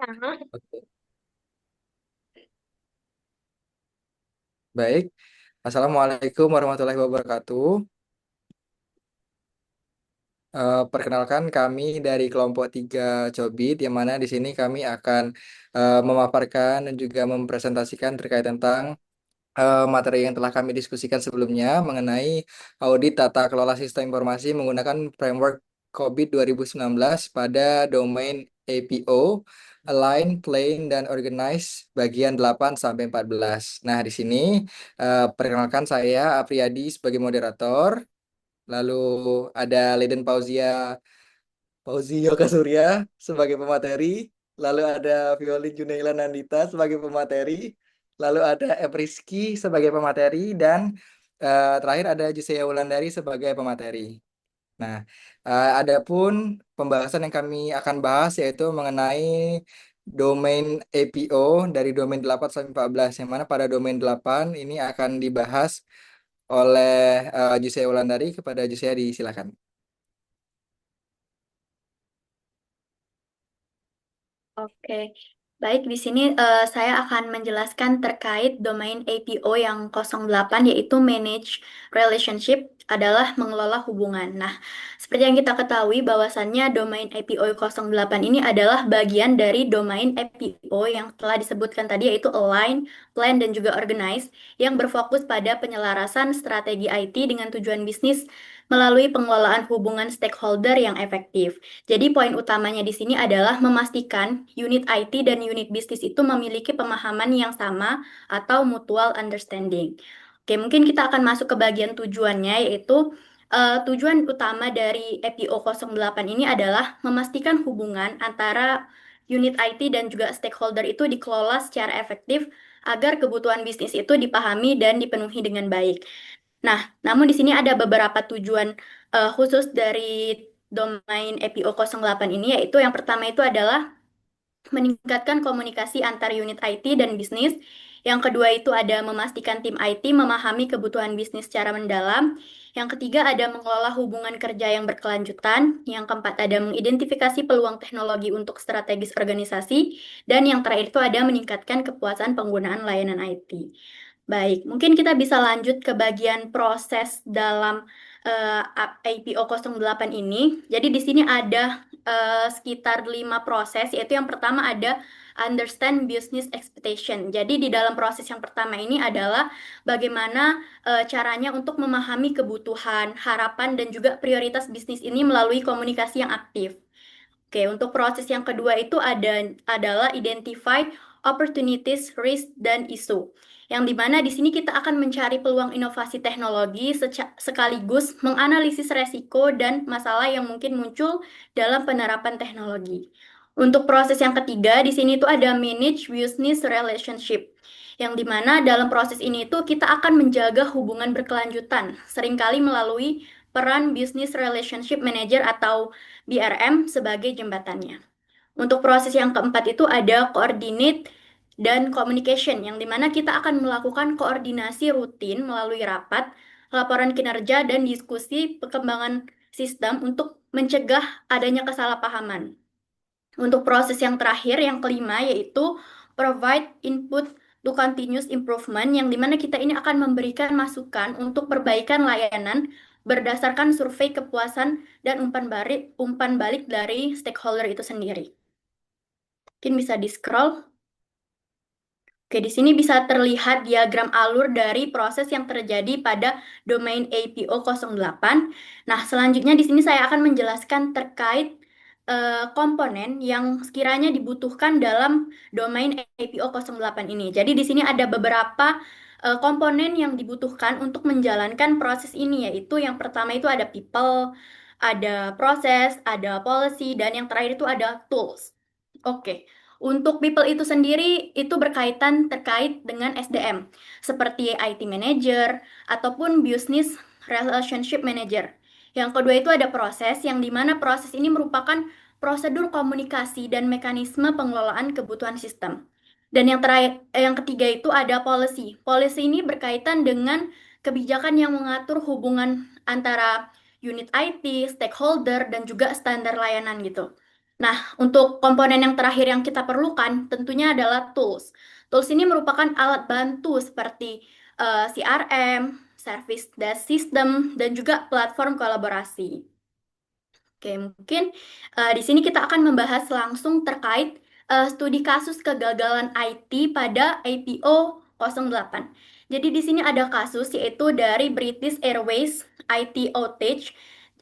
Aha. Oke. Baik. Assalamualaikum warahmatullahi wabarakatuh. Perkenalkan kami dari kelompok 3 Cobit, yang mana di sini kami akan memaparkan dan juga mempresentasikan terkait tentang materi yang telah kami diskusikan sebelumnya mengenai audit tata kelola sistem informasi menggunakan framework COVID 2019 pada domain APO, Align, Plain, dan Organize bagian 8 sampai 14. Nah, di sini perkenalkan saya Apriyadi sebagai moderator, lalu ada Leden Fauzi Yoga Surya sebagai pemateri, lalu ada Violin Junaila Nandita sebagai pemateri, lalu ada Rizky sebagai pemateri, dan terakhir ada Jusea Wulandari sebagai pemateri. Nah, adapun pembahasan yang kami akan bahas yaitu mengenai domain APO dari domain 8 sampai 14, yang mana pada domain 8 ini akan dibahas oleh Jusea Wulandari. Kepada Jusea disilakan. Oke, baik di sini saya akan menjelaskan terkait domain APO yang 08 yaitu Manage Relationship adalah mengelola hubungan. Nah, seperti yang kita ketahui bahwasannya domain APO 08 ini adalah bagian dari domain APO yang telah disebutkan tadi yaitu Align, Plan, dan juga Organize yang berfokus pada penyelarasan strategi IT dengan tujuan bisnis melalui pengelolaan hubungan stakeholder yang efektif. Jadi poin utamanya di sini adalah memastikan unit IT dan unit bisnis itu memiliki pemahaman yang sama atau mutual understanding. Oke, mungkin kita akan masuk ke bagian tujuannya, yaitu tujuan utama dari EPO 08 ini adalah memastikan hubungan antara unit IT dan juga stakeholder itu dikelola secara efektif agar kebutuhan bisnis itu dipahami dan dipenuhi dengan baik. Nah, namun di sini ada beberapa tujuan khusus dari domain EPO 08 ini, yaitu yang pertama itu adalah meningkatkan komunikasi antar unit IT dan bisnis. Yang kedua itu ada memastikan tim IT memahami kebutuhan bisnis secara mendalam. Yang ketiga ada mengelola hubungan kerja yang berkelanjutan. Yang keempat ada mengidentifikasi peluang teknologi untuk strategis organisasi. Dan yang terakhir itu ada meningkatkan kepuasan penggunaan layanan IT. Baik, mungkin kita bisa lanjut ke bagian proses dalam IPO 08 ini. Jadi di sini ada sekitar 5 proses, yaitu yang pertama ada understand business expectation. Jadi di dalam proses yang pertama ini adalah bagaimana caranya untuk memahami kebutuhan, harapan, dan juga prioritas bisnis ini melalui komunikasi yang aktif. Oke, untuk proses yang kedua itu adalah identify opportunities, risk, dan isu. Yang dimana di sini kita akan mencari peluang inovasi teknologi sekaligus menganalisis resiko dan masalah yang mungkin muncul dalam penerapan teknologi. Untuk proses yang ketiga, di sini tuh ada manage business relationship. Yang dimana dalam proses ini tuh kita akan menjaga hubungan berkelanjutan, seringkali melalui peran business relationship manager atau BRM sebagai jembatannya. Untuk proses yang keempat itu ada coordinate dan communication, yang dimana kita akan melakukan koordinasi rutin melalui rapat, laporan kinerja, dan diskusi perkembangan sistem untuk mencegah adanya kesalahpahaman. Untuk proses yang terakhir, yang kelima, yaitu provide input to continuous improvement, yang dimana kita ini akan memberikan masukan untuk perbaikan layanan berdasarkan survei kepuasan dan umpan balik dari stakeholder itu sendiri. Mungkin bisa di-scroll. Oke, di sini bisa terlihat diagram alur dari proses yang terjadi pada domain APO 08. Nah, selanjutnya di sini saya akan menjelaskan terkait komponen yang sekiranya dibutuhkan dalam domain APO 08 ini. Jadi di sini ada beberapa komponen yang dibutuhkan untuk menjalankan proses ini, yaitu yang pertama itu ada people, ada proses, ada policy, dan yang terakhir itu ada tools. Oke. Untuk people itu sendiri itu berkaitan terkait dengan SDM seperti IT manager ataupun business relationship manager. Yang kedua itu ada proses, yang dimana proses ini merupakan prosedur komunikasi dan mekanisme pengelolaan kebutuhan sistem. Dan yang terakhir, yang ketiga itu ada policy. Policy ini berkaitan dengan kebijakan yang mengatur hubungan antara unit IT, stakeholder, dan juga standar layanan gitu. Nah, untuk komponen yang terakhir yang kita perlukan tentunya adalah tools. Tools ini merupakan alat bantu seperti CRM, Service Desk System, dan juga platform kolaborasi. Oke, mungkin di sini kita akan membahas langsung terkait studi kasus kegagalan IT pada IPO 08. Jadi di sini ada kasus yaitu dari British Airways IT outage.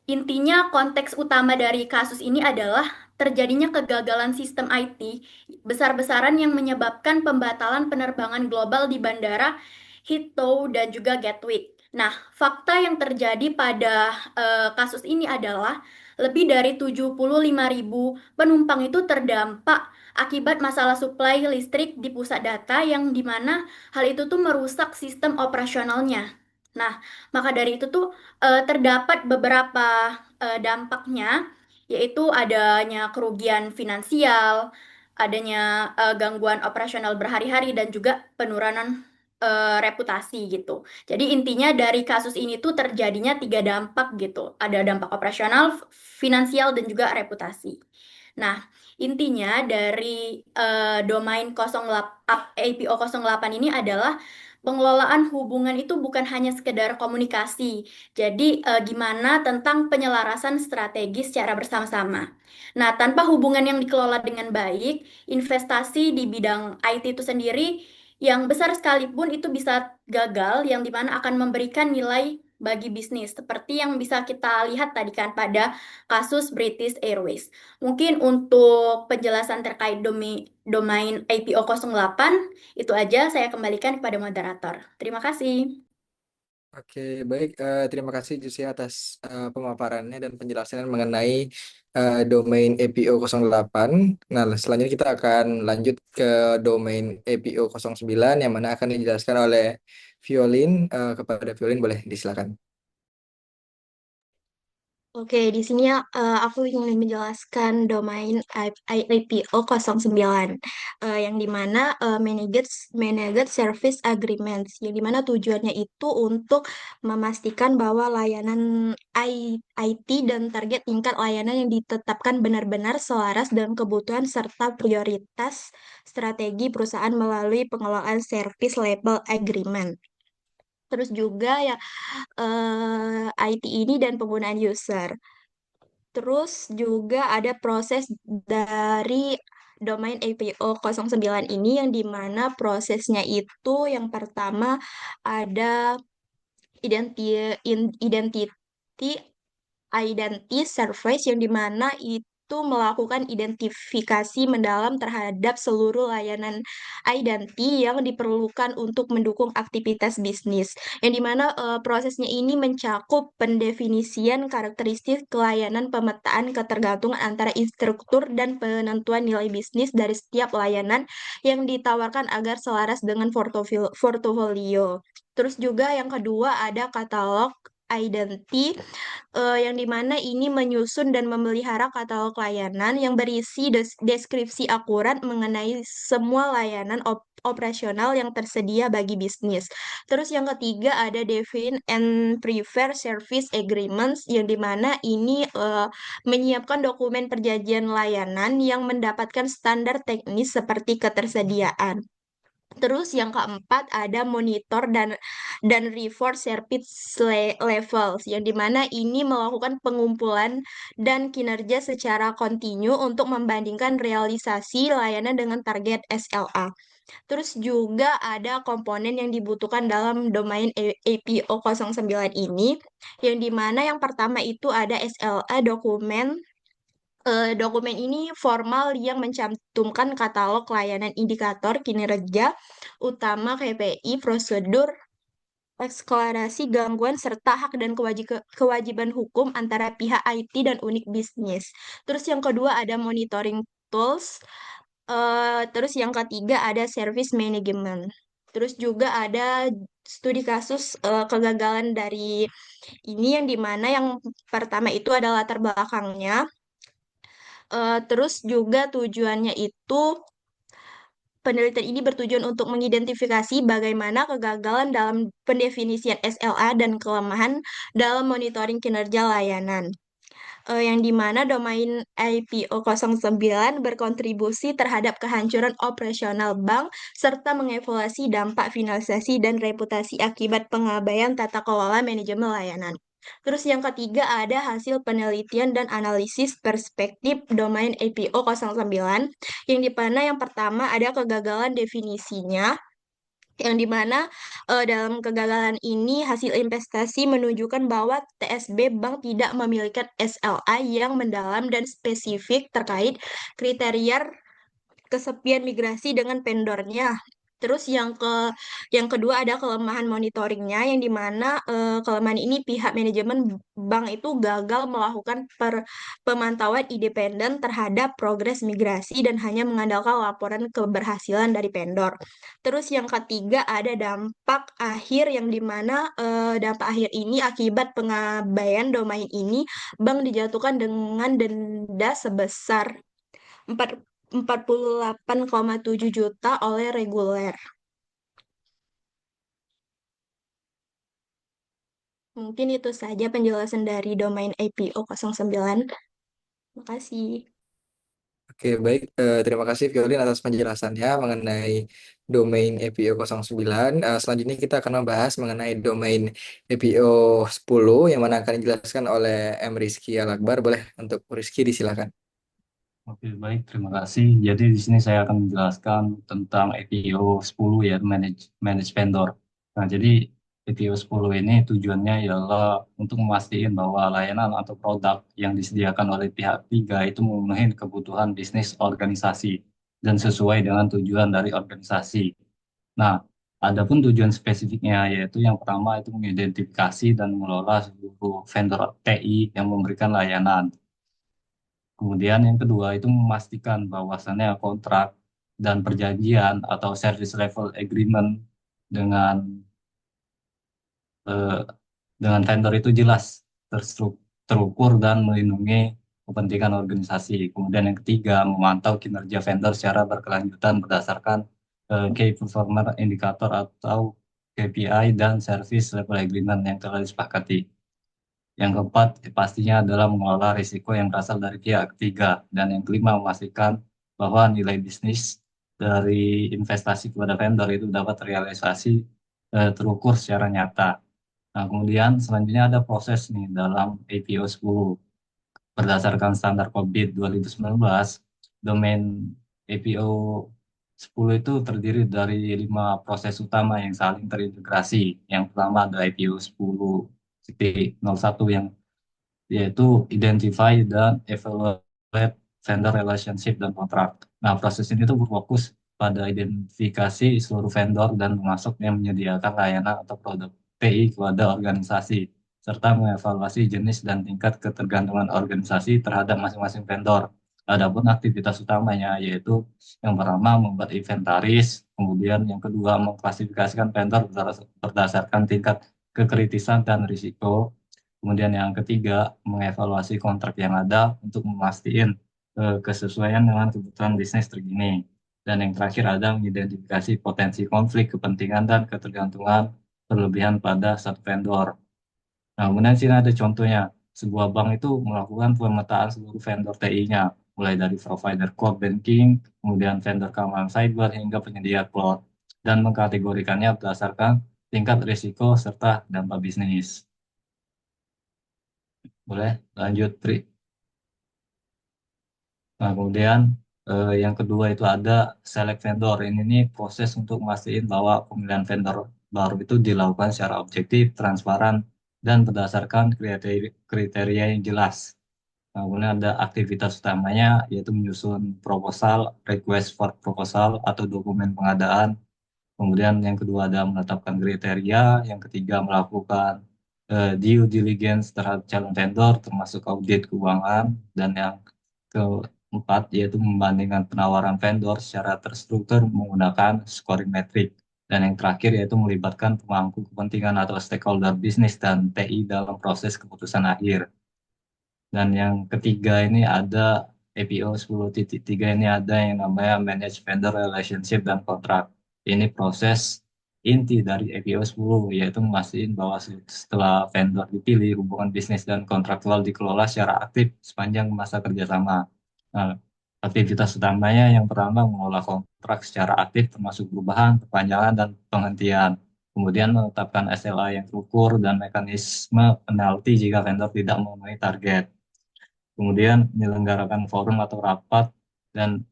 Intinya konteks utama dari kasus ini adalah terjadinya kegagalan sistem IT besar-besaran yang menyebabkan pembatalan penerbangan global di bandara Heathrow dan juga Gatwick. Nah, fakta yang terjadi pada kasus ini adalah lebih dari 75.000 penumpang itu terdampak akibat masalah suplai listrik di pusat data yang dimana hal itu tuh merusak sistem operasionalnya. Nah, maka dari itu tuh terdapat beberapa dampaknya, yaitu adanya kerugian finansial, adanya gangguan operasional berhari-hari, dan juga penurunan reputasi gitu. Jadi intinya dari kasus ini tuh terjadinya tiga dampak gitu. Ada dampak operasional, finansial, dan juga reputasi. Nah, intinya dari domain 08, APO 08 ini adalah pengelolaan hubungan itu bukan hanya sekedar komunikasi. Jadi gimana tentang penyelarasan strategi secara bersama-sama. Nah, tanpa hubungan yang dikelola dengan baik, investasi di bidang IT itu sendiri yang besar sekalipun itu bisa gagal, yang dimana akan memberikan nilai bagi bisnis, seperti yang bisa kita lihat tadi kan pada kasus British Airways. Mungkin untuk penjelasan terkait domain IPO 08, itu aja saya kembalikan kepada moderator. Terima kasih. Oke, baik. Terima kasih Jusia atas pemaparannya dan penjelasan mengenai domain APO 08. Nah, selanjutnya kita akan lanjut ke domain APO 09 yang mana akan dijelaskan oleh Violin. Kepada Violin boleh disilakan. Oke, di sini aku ingin menjelaskan domain IPO 09, yang dimana managed service agreements, yang dimana tujuannya itu untuk memastikan bahwa layanan IT dan target tingkat layanan yang ditetapkan benar-benar selaras dengan kebutuhan serta prioritas strategi perusahaan melalui pengelolaan service level agreement. Terus juga ya IT ini dan penggunaan user. Terus juga ada proses dari domain APO 09 ini yang dimana prosesnya itu yang pertama ada identity identity service yang dimana itu melakukan identifikasi mendalam terhadap seluruh layanan identity yang diperlukan untuk mendukung aktivitas bisnis. Yang dimana prosesnya ini mencakup pendefinisian karakteristik layanan, pemetaan ketergantungan antara instruktur dan penentuan nilai bisnis dari setiap layanan yang ditawarkan agar selaras dengan portofolio. Terus juga yang kedua ada katalog identity, yang dimana ini menyusun dan memelihara katalog layanan yang berisi deskripsi akurat mengenai semua layanan operasional yang tersedia bagi bisnis. Terus yang ketiga ada define and prepare service agreements yang dimana ini menyiapkan dokumen perjanjian layanan yang mendapatkan standar teknis seperti ketersediaan. Terus yang keempat ada monitor dan report service levels yang dimana ini melakukan pengumpulan dan kinerja secara kontinu untuk membandingkan realisasi layanan dengan target SLA. Terus juga ada komponen yang dibutuhkan dalam domain APO 09 ini yang dimana yang pertama itu ada SLA dokumen. Dokumen ini formal yang mencantumkan katalog layanan indikator kinerja utama KPI, prosedur, eksplorasi gangguan serta hak dan kewajiban hukum antara pihak IT dan unit bisnis. Terus yang kedua ada monitoring tools. Terus yang ketiga ada service management. Terus juga ada studi kasus kegagalan dari ini yang dimana yang pertama itu ada latar belakangnya. Terus juga tujuannya itu penelitian ini bertujuan untuk mengidentifikasi bagaimana kegagalan dalam pendefinisian SLA dan kelemahan dalam monitoring kinerja layanan. yang dimana domain IPO 09 berkontribusi terhadap kehancuran operasional bank serta mengevaluasi dampak finansiasi dan reputasi akibat pengabaian tata kelola manajemen layanan. Terus yang ketiga ada hasil penelitian dan analisis perspektif domain IPO 09, yang dimana yang pertama ada kegagalan definisinya, yang dimana dalam kegagalan ini hasil investasi menunjukkan bahwa TSB Bank tidak memiliki SLA yang mendalam dan spesifik terkait kriteria kesepian migrasi dengan vendornya. Terus yang kedua ada kelemahan monitoringnya, yang dimana kelemahan ini pihak manajemen bank itu gagal melakukan pemantauan independen terhadap progres migrasi dan hanya mengandalkan laporan keberhasilan dari vendor. Terus yang ketiga ada dampak akhir, yang dimana dampak akhir ini akibat pengabaian domain ini bank dijatuhkan dengan denda sebesar 48,7 juta oleh reguler. Mungkin itu saja penjelasan dari domain IPO 09. Makasih. Oke, baik. Terima kasih Violin atas penjelasannya mengenai domain APO 09. Selanjutnya kita akan membahas mengenai domain APO 10 yang mana akan dijelaskan oleh M. Rizky Alakbar. Boleh untuk Rizky disilakan. Oke, baik, terima kasih. Jadi di sini saya akan menjelaskan tentang APO 10 ya, manage vendor. Nah, jadi APO 10 ini tujuannya ialah untuk memastikan bahwa layanan atau produk yang disediakan oleh pihak ketiga itu memenuhi kebutuhan bisnis organisasi dan sesuai dengan tujuan dari organisasi. Nah, adapun tujuan spesifiknya yaitu yang pertama itu mengidentifikasi dan mengelola seluruh vendor TI yang memberikan layanan. Kemudian yang kedua itu memastikan bahwasannya kontrak dan perjanjian atau service level agreement dengan eh, dengan vendor itu jelas, terukur dan melindungi kepentingan organisasi. Kemudian yang ketiga memantau kinerja vendor secara berkelanjutan berdasarkan Key Performance Indicator atau KPI dan Service Level Agreement yang telah disepakati. Yang keempat, pastinya adalah mengelola risiko yang berasal dari pihak ketiga. Dan yang kelima, memastikan bahwa nilai bisnis dari investasi kepada vendor itu dapat terrealisasi terukur secara nyata. Nah, kemudian selanjutnya ada proses nih dalam APO 10. Berdasarkan standar COVID 2019, domain APO 10 itu terdiri dari 5 proses utama yang saling terintegrasi. Yang pertama ada APO 10.01 yang yaitu identify dan evaluate vendor relationship dan kontrak. Nah, proses ini tuh berfokus pada identifikasi seluruh vendor dan termasuk yang menyediakan layanan atau produk TI kepada organisasi, serta mengevaluasi jenis dan tingkat ketergantungan organisasi terhadap masing-masing vendor. Adapun aktivitas utamanya yaitu yang pertama membuat inventaris, kemudian yang kedua mengklasifikasikan vendor berdasarkan tingkat kekritisan dan risiko. Kemudian yang ketiga, mengevaluasi kontrak yang ada untuk memastikan kesesuaian dengan kebutuhan bisnis terkini. Dan yang terakhir ada mengidentifikasi potensi konflik kepentingan dan ketergantungan berlebihan pada satu vendor. Nah, kemudian sini ada contohnya. Sebuah bank itu melakukan pemetaan seluruh vendor TI-nya, mulai dari provider core banking, kemudian vendor keamanan cyber, hingga penyedia cloud, dan mengkategorikannya berdasarkan tingkat risiko serta dampak bisnis. Boleh lanjut, Tri. Nah, kemudian yang kedua itu ada select vendor. Ini nih proses untuk memastikan bahwa pemilihan vendor baru itu dilakukan secara objektif, transparan, dan berdasarkan kriteria yang jelas. Nah, kemudian ada aktivitas utamanya yaitu menyusun proposal, request for proposal atau dokumen pengadaan. Kemudian yang kedua ada menetapkan kriteria, yang ketiga melakukan due diligence terhadap calon vendor termasuk audit keuangan, dan yang keempat yaitu membandingkan penawaran vendor secara terstruktur menggunakan scoring metric. Dan yang terakhir yaitu melibatkan pemangku kepentingan atau stakeholder bisnis dan TI dalam proses keputusan akhir. Dan yang ketiga ini ada APO 10.3 ini ada yang namanya Manage Vendor Relationship dan Kontrak. Ini proses inti dari APO 10, yaitu memastikan bahwa setelah vendor dipilih, hubungan bisnis dan kontraktual dikelola secara aktif sepanjang masa kerjasama. Nah, aktivitas utamanya yang pertama mengelola kontrak secara aktif termasuk perubahan, perpanjangan, dan penghentian. Kemudian menetapkan SLA yang terukur dan mekanisme penalti jika vendor tidak memenuhi target. Kemudian menyelenggarakan forum atau rapat, dan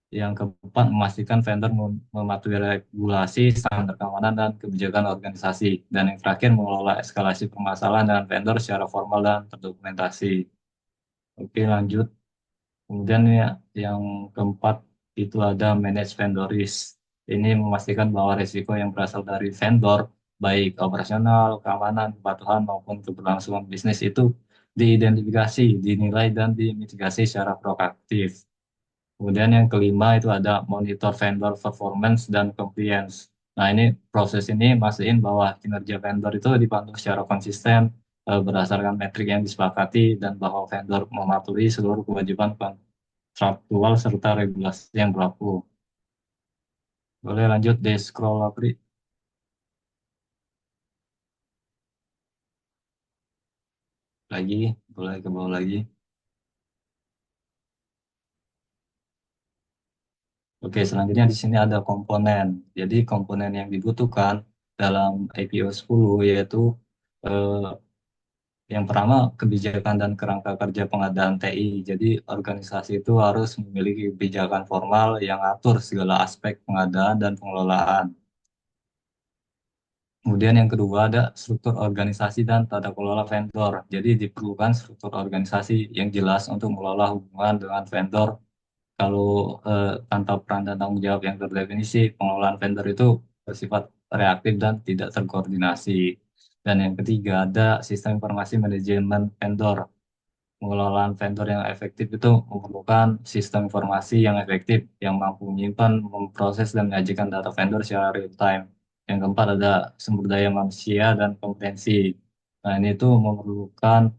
yang keempat memastikan vendor mematuhi regulasi, standar keamanan, dan kebijakan organisasi. Dan yang terakhir mengelola eskalasi permasalahan dengan vendor secara formal dan terdokumentasi. Oke, lanjut. Kemudian ya, yang keempat itu ada manage vendor risk. Ini memastikan bahwa risiko yang berasal dari vendor, baik operasional, keamanan, kepatuhan, maupun keberlangsungan bisnis itu diidentifikasi, dinilai, dan dimitigasi secara proaktif. Kemudian yang kelima itu ada monitor vendor performance dan compliance. Nah, ini proses ini mastiin bahwa kinerja vendor itu dipantau secara konsisten berdasarkan metrik yang disepakati dan bahwa vendor mematuhi seluruh kewajiban kontraktual serta regulasi yang berlaku. Boleh lanjut di scroll Apri, lagi, boleh ke bawah lagi. Oke, selanjutnya di sini ada komponen. Jadi komponen yang dibutuhkan dalam IPO 10 yaitu eh, yang pertama, kebijakan dan kerangka kerja pengadaan TI. Jadi, organisasi itu harus memiliki kebijakan formal yang atur segala aspek pengadaan dan pengelolaan. Kemudian yang kedua ada struktur organisasi dan tata kelola vendor. Jadi, diperlukan struktur organisasi yang jelas untuk mengelola hubungan dengan vendor. Kalau tanpa peran dan tanggung jawab yang terdefinisi, pengelolaan vendor itu bersifat reaktif dan tidak terkoordinasi. Dan yang ketiga ada sistem informasi manajemen vendor. Pengelolaan vendor yang efektif itu memerlukan sistem informasi yang efektif yang mampu menyimpan, memproses, dan menyajikan data vendor secara real time. Yang keempat ada sumber daya manusia dan kompetensi. Nah, ini tuh memerlukan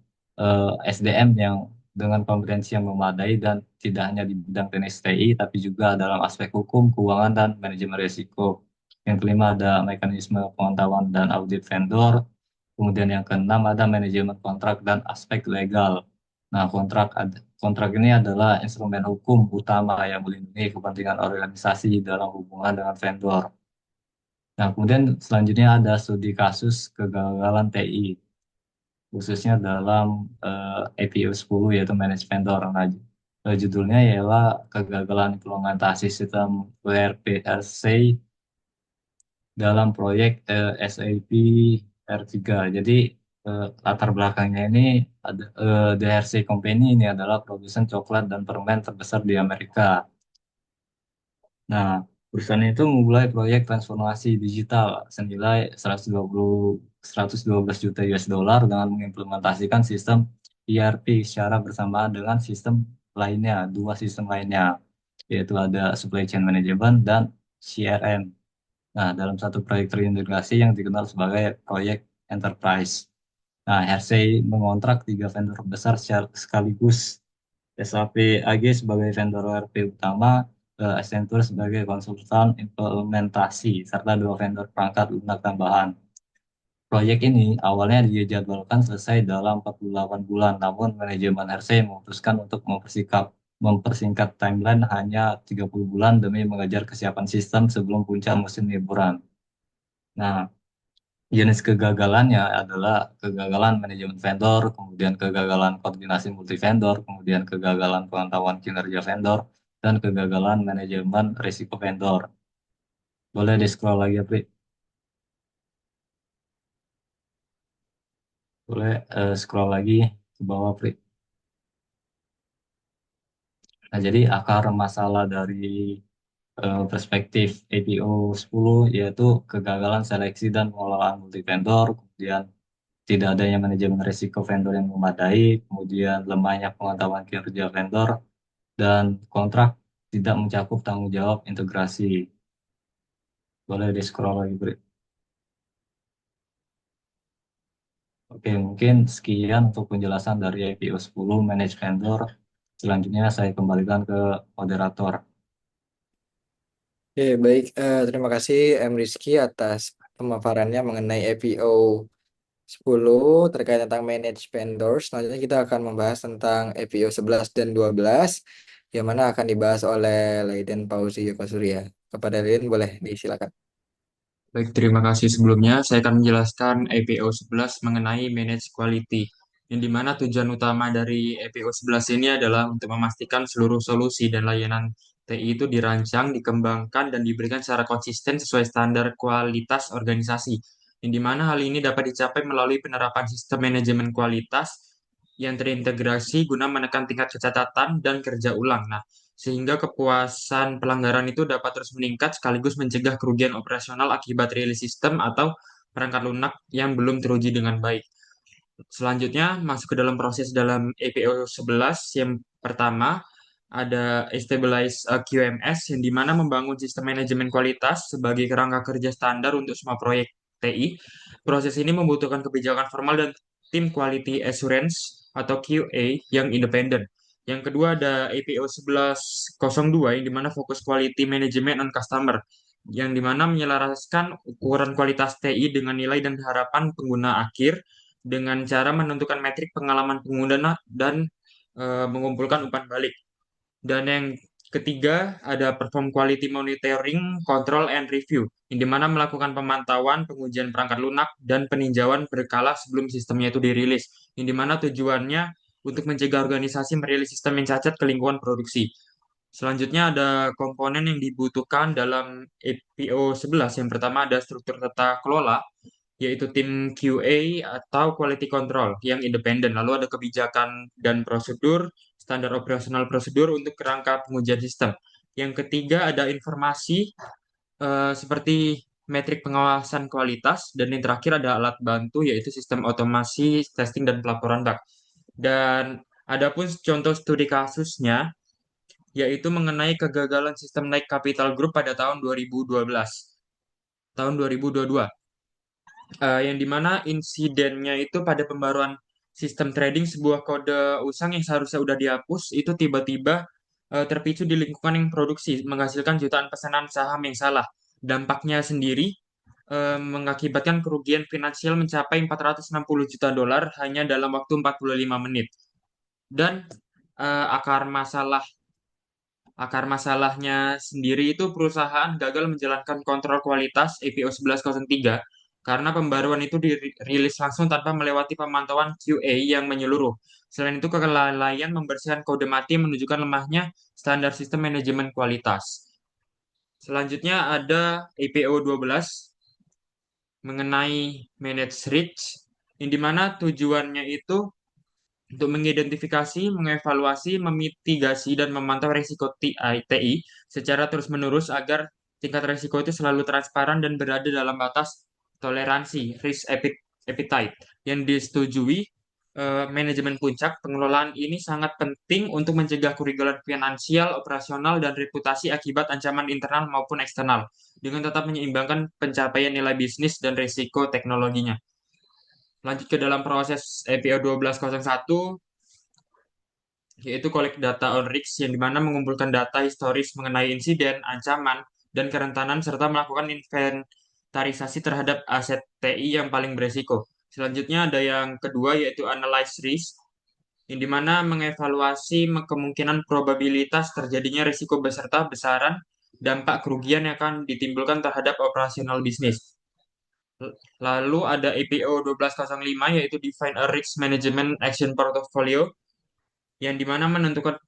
SDM yang dengan kompetensi yang memadai dan tidak hanya di bidang teknis TI, tapi juga dalam aspek hukum, keuangan, dan manajemen risiko. Yang kelima ada mekanisme pengetahuan dan audit vendor. Kemudian yang keenam ada manajemen kontrak dan aspek legal. Nah, kontrak ini adalah instrumen hukum utama yang melindungi kepentingan organisasi dalam hubungan dengan vendor. Nah, kemudian selanjutnya ada studi kasus kegagalan TI, khususnya dalam APO 10 yaitu Managed Vendor. Nah, judulnya ialah kegagalan implementasi sistem WRP-RC dalam proyek SAP R3. Jadi latar belakangnya ini ada The Hershey Company ini adalah produsen coklat dan permen terbesar di Amerika. Nah, perusahaan itu memulai proyek transformasi digital senilai 112 juta US dollar dengan mengimplementasikan sistem ERP secara bersamaan dengan sistem lainnya, dua sistem lainnya, yaitu ada Supply Chain Management dan CRM. Nah, dalam satu proyek terintegrasi yang dikenal sebagai proyek enterprise. Nah, Hersey mengontrak tiga vendor besar sekaligus. SAP AG sebagai vendor ERP utama, Accenture sebagai konsultan implementasi, serta dua vendor perangkat lunak tambahan. Proyek ini awalnya dijadwalkan selesai dalam 48 bulan, namun manajemen Hersey memutuskan untuk mempersingkat timeline hanya 30 bulan demi mengejar kesiapan sistem sebelum puncak musim liburan. Nah, jenis kegagalannya adalah kegagalan manajemen vendor, kemudian kegagalan koordinasi multi vendor, kemudian kegagalan pengetahuan kinerja vendor, dan kegagalan manajemen risiko vendor. Boleh di-scroll lagi, ya, Pri? Boleh scroll lagi ke bawah, Pri. Nah, jadi akar masalah dari perspektif APO 10 yaitu kegagalan seleksi dan pengelolaan multi vendor, kemudian tidak adanya manajemen risiko vendor yang memadai, kemudian lemahnya pengetahuan kinerja vendor, dan kontrak tidak mencakup tanggung jawab integrasi. Boleh di-scroll lagi, Bri. Oke, mungkin sekian untuk penjelasan dari IPO 10 Manage Vendor. Selanjutnya saya kembalikan ke moderator. Oke, baik. Terima kasih M. Rizky atas pemaparannya mengenai APO 10 terkait tentang manage vendors. Selanjutnya kita akan membahas tentang APO 11 dan 12 yang mana akan dibahas oleh Leiden Pauzi Yoko Surya. Kepada Leiden boleh disilakan. Baik, terima kasih sebelumnya. Saya akan menjelaskan EPO 11 mengenai manage quality, yang dimana tujuan utama dari EPO 11 ini adalah untuk memastikan seluruh solusi dan layanan TI itu dirancang, dikembangkan, dan diberikan secara konsisten sesuai standar kualitas organisasi, yang dimana hal ini dapat dicapai melalui penerapan sistem manajemen kualitas yang terintegrasi guna menekan tingkat kecacatan dan kerja ulang. Nah, sehingga kepuasan pelanggaran itu dapat terus meningkat sekaligus mencegah kerugian operasional akibat rilis sistem atau perangkat lunak yang belum teruji dengan baik. Selanjutnya masuk ke dalam proses dalam EPO 11 yang pertama ada Stabilize QMS yang dimana membangun sistem manajemen kualitas sebagai kerangka kerja standar untuk semua proyek TI. Proses ini membutuhkan kebijakan formal dan tim quality assurance atau QA yang independen. Yang kedua ada APO 1102 yang dimana fokus quality management on customer yang dimana menyelaraskan ukuran kualitas TI dengan nilai dan harapan pengguna akhir dengan cara menentukan metrik pengalaman pengguna dan mengumpulkan umpan balik. Dan yang ketiga ada perform quality monitoring, control and review, yang dimana melakukan pemantauan, pengujian perangkat lunak, dan peninjauan berkala sebelum sistemnya itu dirilis, yang dimana tujuannya untuk mencegah organisasi merilis sistem yang cacat ke lingkungan produksi. Selanjutnya ada komponen yang dibutuhkan dalam APO 11. Yang pertama ada struktur tata kelola, yaitu tim QA atau quality control yang independen. Lalu ada kebijakan dan prosedur, standar operasional prosedur untuk kerangka pengujian sistem. Yang ketiga ada informasi seperti metrik pengawasan kualitas, dan yang terakhir ada alat bantu yaitu sistem otomasi, testing, dan pelaporan bug. Dan adapun contoh studi kasusnya yaitu mengenai kegagalan sistem Nike Capital Group pada tahun 2012, tahun 2022, yang dimana insidennya itu pada pembaruan sistem trading sebuah kode usang yang seharusnya udah dihapus itu tiba-tiba terpicu di lingkungan yang produksi menghasilkan jutaan pesanan saham yang salah. Dampaknya sendiri mengakibatkan kerugian finansial mencapai 460 juta dolar hanya dalam waktu 45 menit. Dan eh, akar masalah Akar masalahnya sendiri itu perusahaan gagal menjalankan kontrol kualitas APO 1103 karena pembaruan itu dirilis langsung tanpa melewati pemantauan QA yang menyeluruh. Selain itu, kelalaian membersihkan kode mati menunjukkan lemahnya standar sistem manajemen kualitas. Selanjutnya ada APO 12 mengenai manage risk, yang dimana tujuannya itu untuk mengidentifikasi, mengevaluasi, memitigasi, dan memantau risiko TI secara terus-menerus agar tingkat risiko itu selalu transparan dan berada dalam batas toleransi risk appetite yang disetujui. Manajemen puncak pengelolaan ini sangat penting untuk mencegah kerugian finansial, operasional, dan reputasi akibat ancaman internal maupun eksternal dengan tetap menyeimbangkan pencapaian nilai bisnis dan risiko teknologinya. Lanjut ke dalam proses EPO 1201, yaitu collect data on risk, yang dimana mengumpulkan data historis mengenai insiden, ancaman, dan kerentanan, serta melakukan inventarisasi terhadap aset TI yang paling beresiko. Selanjutnya ada yang kedua, yaitu analyze risk, yang dimana mengevaluasi kemungkinan probabilitas terjadinya risiko beserta besaran dampak kerugian yang akan ditimbulkan terhadap operasional bisnis. Lalu ada EPO 1205, yaitu Define a Risk Management Action Portfolio, yang dimana menentukan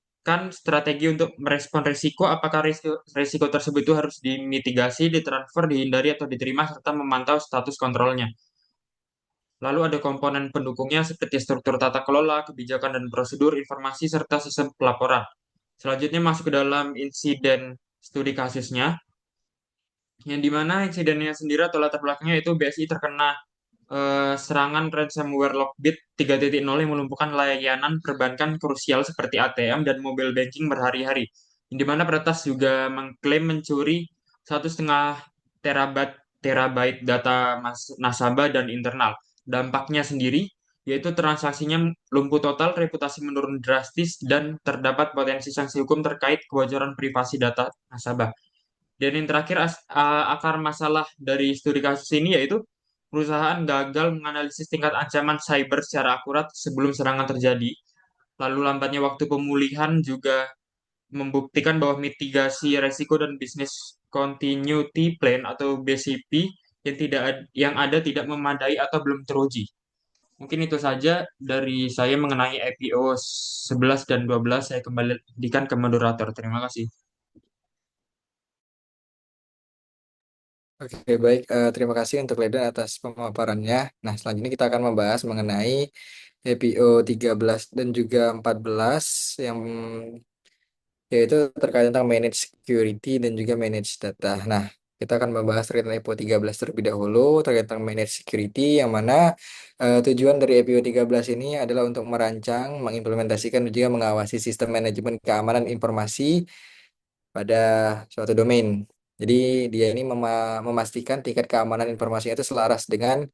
strategi untuk merespon risiko, apakah risiko tersebut itu harus dimitigasi, ditransfer, dihindari, atau diterima, serta memantau status kontrolnya. Lalu ada komponen pendukungnya seperti struktur tata kelola, kebijakan dan prosedur, informasi, serta sistem pelaporan. Selanjutnya masuk ke dalam insiden studi kasusnya, yang dimana insidennya sendiri atau latar belakangnya itu BSI terkena serangan ransomware Lockbit 3.0 yang melumpuhkan layanan perbankan krusial seperti ATM dan mobile banking berhari-hari. Di mana peretas juga mengklaim mencuri 1,5 terabyte data nasabah dan internal. Dampaknya sendiri yaitu transaksinya lumpuh total, reputasi menurun drastis, dan terdapat potensi sanksi hukum terkait kebocoran privasi data nasabah. Dan yang terakhir, akar masalah dari studi kasus ini yaitu perusahaan gagal menganalisis tingkat ancaman cyber secara akurat sebelum serangan terjadi. Lalu lambatnya waktu pemulihan juga membuktikan bahwa mitigasi resiko dan bisnis continuity plan atau BCP yang ada tidak memadai atau belum teruji. Mungkin itu saja dari saya mengenai IPO 11 dan 12. Saya kembalikan ke moderator. Terima kasih. Oke, baik. Terima kasih untuk Ledan atas pemaparannya. Nah, selanjutnya kita akan membahas mengenai EPO 13 dan juga 14 yang yaitu terkait tentang manage security dan juga manage data. Nah, kita akan membahas terkait dengan EPO 13 terlebih dahulu terkait tentang manage security yang mana tujuan dari EPO 13 ini adalah untuk merancang, mengimplementasikan dan juga mengawasi sistem manajemen keamanan informasi pada suatu domain. Jadi dia ini memastikan tingkat keamanan informasinya itu selaras dengan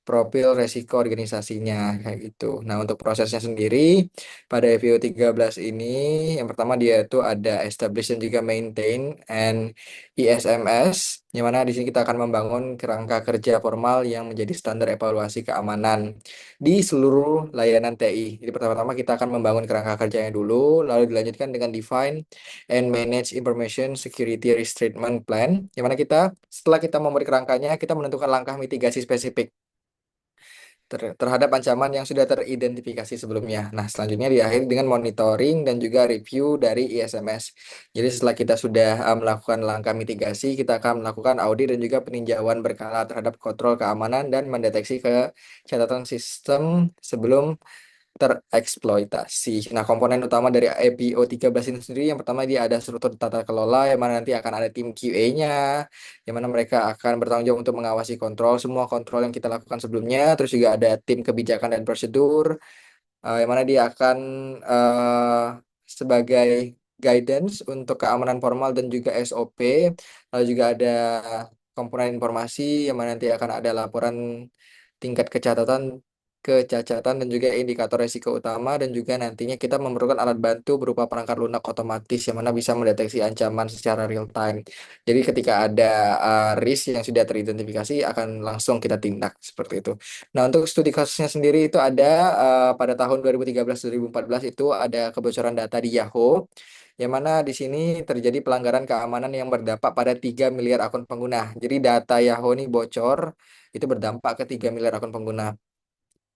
profil resiko organisasinya kayak gitu. Nah, untuk prosesnya sendiri pada FIO 13 ini yang pertama dia itu ada establish dan juga maintain and ISMS yang mana di sini kita akan membangun kerangka kerja formal yang menjadi standar evaluasi keamanan di seluruh layanan TI. Jadi pertama-tama kita akan membangun kerangka kerjanya dulu, lalu dilanjutkan dengan define and manage information security risk treatment plan, yang mana kita setelah kita memberi kerangkanya, kita menentukan langkah mitigasi spesifik terhadap ancaman yang sudah teridentifikasi sebelumnya. Nah, selanjutnya diakhiri dengan monitoring dan juga review dari ISMS. Jadi setelah kita sudah melakukan langkah mitigasi, kita akan melakukan audit dan juga peninjauan berkala terhadap kontrol keamanan dan mendeteksi ke catatan sistem sebelum tereksploitasi. Nah, komponen utama dari IPO 13 ini sendiri yang pertama dia ada struktur tata kelola yang mana nanti akan ada tim QA-nya yang mana mereka akan bertanggung jawab untuk mengawasi semua kontrol yang kita lakukan sebelumnya. Terus juga ada tim kebijakan dan prosedur yang mana dia akan eh, sebagai guidance untuk keamanan formal dan juga SOP. Lalu juga ada komponen informasi yang mana nanti akan ada laporan tingkat kecacatan dan juga indikator risiko utama dan juga nantinya kita memerlukan alat bantu berupa perangkat lunak otomatis yang mana bisa mendeteksi ancaman secara real time. Jadi ketika ada risk yang sudah teridentifikasi akan langsung kita tindak seperti itu. Nah, untuk studi kasusnya sendiri itu ada pada tahun 2013-2014 itu ada kebocoran data di Yahoo yang mana di sini terjadi pelanggaran keamanan yang berdampak pada 3 miliar akun pengguna. Jadi data Yahoo ini bocor itu berdampak ke 3 miliar akun pengguna.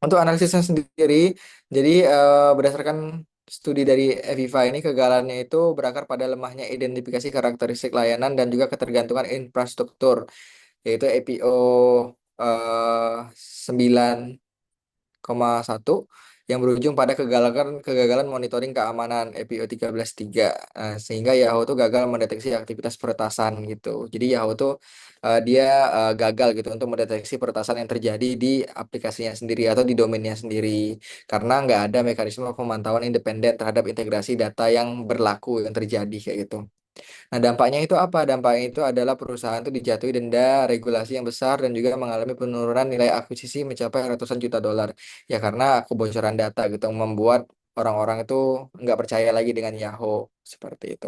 Untuk analisisnya sendiri, jadi berdasarkan studi dari Eviva ini kegagalannya itu berakar pada lemahnya identifikasi karakteristik layanan dan juga ketergantungan infrastruktur, yaitu EPO 9,1 yang berujung pada kegagalan kegagalan monitoring keamanan EPO 13.3. Sehingga Yahoo tuh gagal mendeteksi aktivitas peretasan gitu. Jadi Yahoo tuh dia gagal gitu untuk mendeteksi peretasan yang terjadi di aplikasinya sendiri atau di domainnya sendiri karena nggak ada mekanisme pemantauan independen terhadap integrasi data yang berlaku yang terjadi kayak gitu. Nah, dampaknya itu apa? Dampaknya itu adalah perusahaan itu dijatuhi denda regulasi yang besar dan juga mengalami penurunan nilai akuisisi mencapai ratusan juta dolar. Ya karena kebocoran data gitu membuat orang-orang itu nggak percaya lagi dengan Yahoo seperti itu.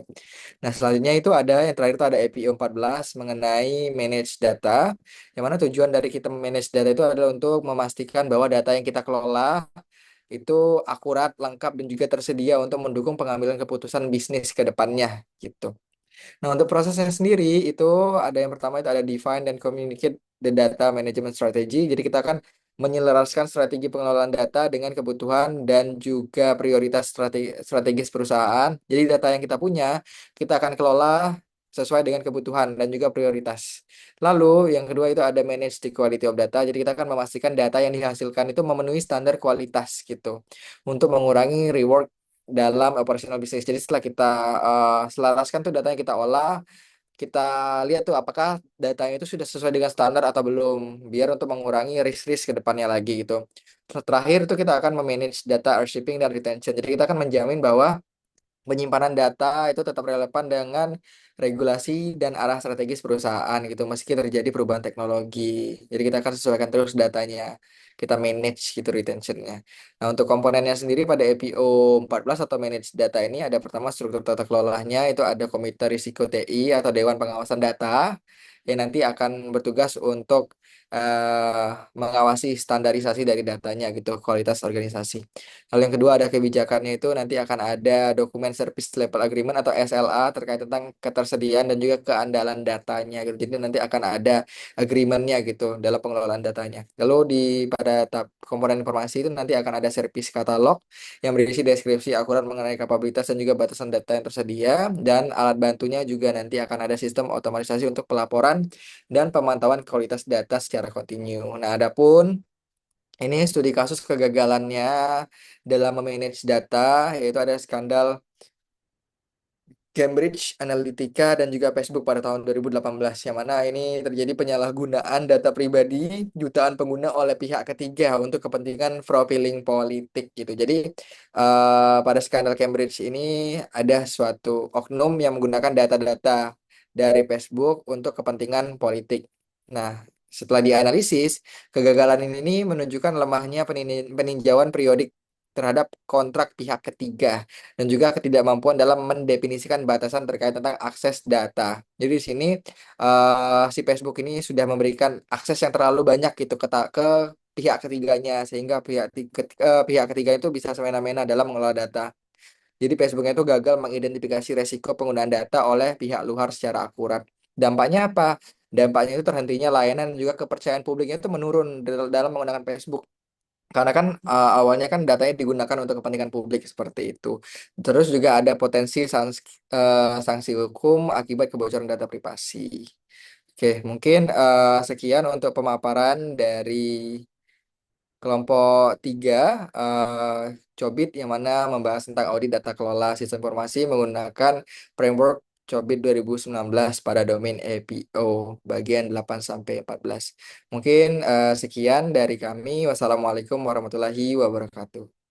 Nah, selanjutnya itu ada yang terakhir itu ada API 14 mengenai manage data. Yang mana tujuan dari kita manage data itu adalah untuk memastikan bahwa data yang kita kelola itu akurat, lengkap, dan juga tersedia untuk mendukung pengambilan keputusan bisnis ke depannya gitu. Nah, untuk prosesnya sendiri itu ada yang pertama itu ada define dan communicate the data management strategy. Jadi kita akan menyelaraskan strategi pengelolaan data dengan kebutuhan dan juga prioritas strategis perusahaan. Jadi data yang kita punya kita akan kelola sesuai dengan kebutuhan dan juga prioritas. Lalu yang kedua itu ada manage the quality of data. Jadi kita akan memastikan data yang dihasilkan itu memenuhi standar kualitas gitu untuk mengurangi reward dalam operational bisnis. Jadi setelah kita selaraskan tuh data yang kita olah, kita lihat tuh apakah datanya itu sudah sesuai dengan standar atau belum, biar untuk mengurangi risk-risk ke depannya lagi gitu. Terakhir itu kita akan memanage data archiving dan retention. Jadi kita akan menjamin bahwa penyimpanan data itu tetap relevan dengan regulasi dan arah strategis perusahaan gitu meski terjadi perubahan teknologi. Jadi kita akan sesuaikan terus datanya. Kita manage gitu retentionnya. Nah, untuk komponennya sendiri pada EPO 14 atau manage data ini ada pertama struktur tata kelolanya itu ada Komite Risiko TI atau Dewan Pengawasan Data yang nanti akan bertugas untuk eh, mengawasi standarisasi dari datanya gitu, kualitas organisasi. Lalu yang kedua ada kebijakannya itu nanti akan ada dokumen Service Level Agreement atau SLA terkait tentang ketersediaan dan juga keandalan datanya gitu. Jadi nanti akan ada agreementnya gitu dalam pengelolaan datanya. Lalu di pada tab komponen informasi itu nanti akan ada service katalog yang berisi deskripsi akurat mengenai kapabilitas dan juga batasan data yang tersedia dan alat bantunya juga nanti akan ada sistem otomatisasi untuk pelaporan dan pemantauan kualitas data secara kontinu. Nah, adapun ini studi kasus kegagalannya dalam memanage data, yaitu ada skandal Cambridge Analytica dan juga Facebook pada tahun 2018, yang mana ini terjadi penyalahgunaan data pribadi jutaan pengguna oleh pihak ketiga untuk kepentingan profiling politik gitu. Jadi pada skandal Cambridge ini ada suatu oknum yang menggunakan data-data dari Facebook untuk kepentingan politik. Nah, setelah dianalisis, kegagalan ini menunjukkan lemahnya peninjauan periodik terhadap kontrak pihak ketiga dan juga ketidakmampuan dalam mendefinisikan batasan terkait tentang akses data. Jadi di sini si Facebook ini sudah memberikan akses yang terlalu banyak gitu ke pihak ketiganya sehingga pihak ketiga itu bisa semena-mena dalam mengelola data. Jadi Facebooknya itu gagal mengidentifikasi resiko penggunaan data oleh pihak luar secara akurat. Dampaknya apa? Dampaknya itu terhentinya layanan dan juga kepercayaan publiknya itu menurun dalam menggunakan Facebook. Karena kan awalnya kan datanya digunakan untuk kepentingan publik seperti itu. Terus juga ada potensi sanksi hukum akibat kebocoran data privasi. Oke, mungkin sekian untuk pemaparan dari kelompok 3 Cobit yang mana membahas tentang audit data kelola sistem informasi menggunakan framework Cobit 2019 pada domain APO bagian 8 sampai 14. Mungkin sekian dari kami. Wassalamualaikum warahmatullahi wabarakatuh.